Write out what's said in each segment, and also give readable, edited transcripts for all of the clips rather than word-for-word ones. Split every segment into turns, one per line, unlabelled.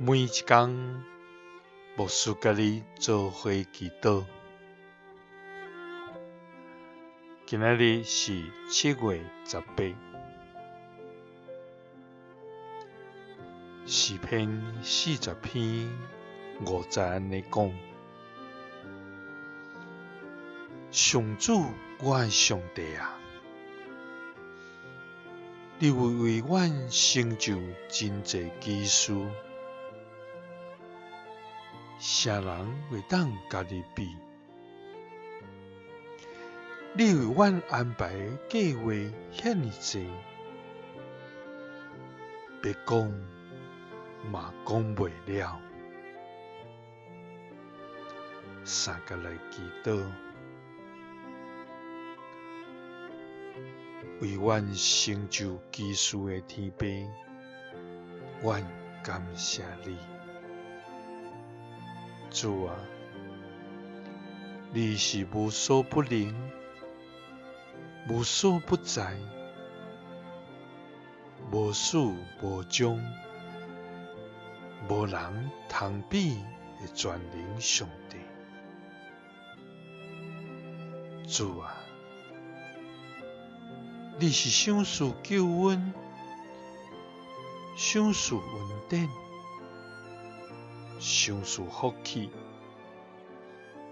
每一天，牧师甲你做伙祈祷。今仔日是7月18，诗篇40篇50安尼讲：上主，我的上帝啊，你为阮成就真济奇事，啥人会当甲你比？你为阮安排的计划遐尼济，别讲嘛讲袂了。三个来祈祷，为阮成就奇事的天父，阮感谢你。主啊，你是无所不能、无所不在、无始无终、无人通比的全能上帝。主啊，你是赏赐救恩、赏赐恩典、赏赐福气、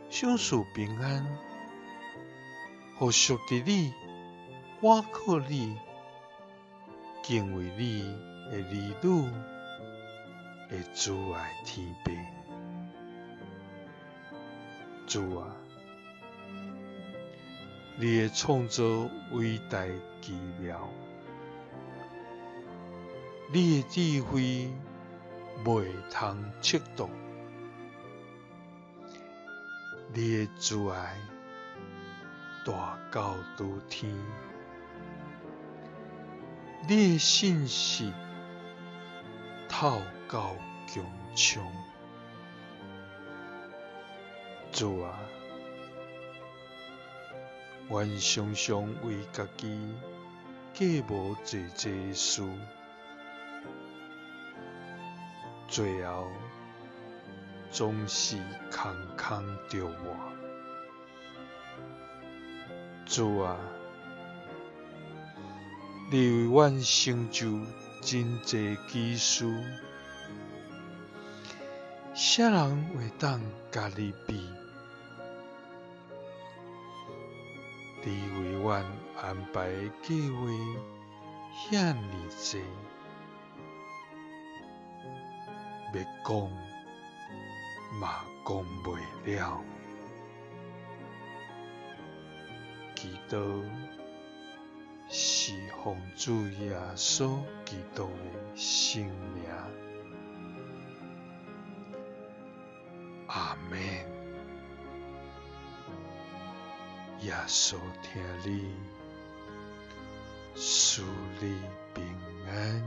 赏赐平安，互属伫你、倚靠你、敬畏你的儿女的主爱天父。主啊，你的创造伟大奇妙，你的智慧袂通测度，你的慈爱大到如天，你的信实透到强强。主啊，阮常常为家己计无济济事，最后总是空空着活。主啊，你为阮成就真济奇事，啥人会当甲你比？你为阮安排的计划遐尼济，要讲嘛讲袂了。祈祷是奉主耶稣基督的圣名，阿们。耶稣听你，赐你平安。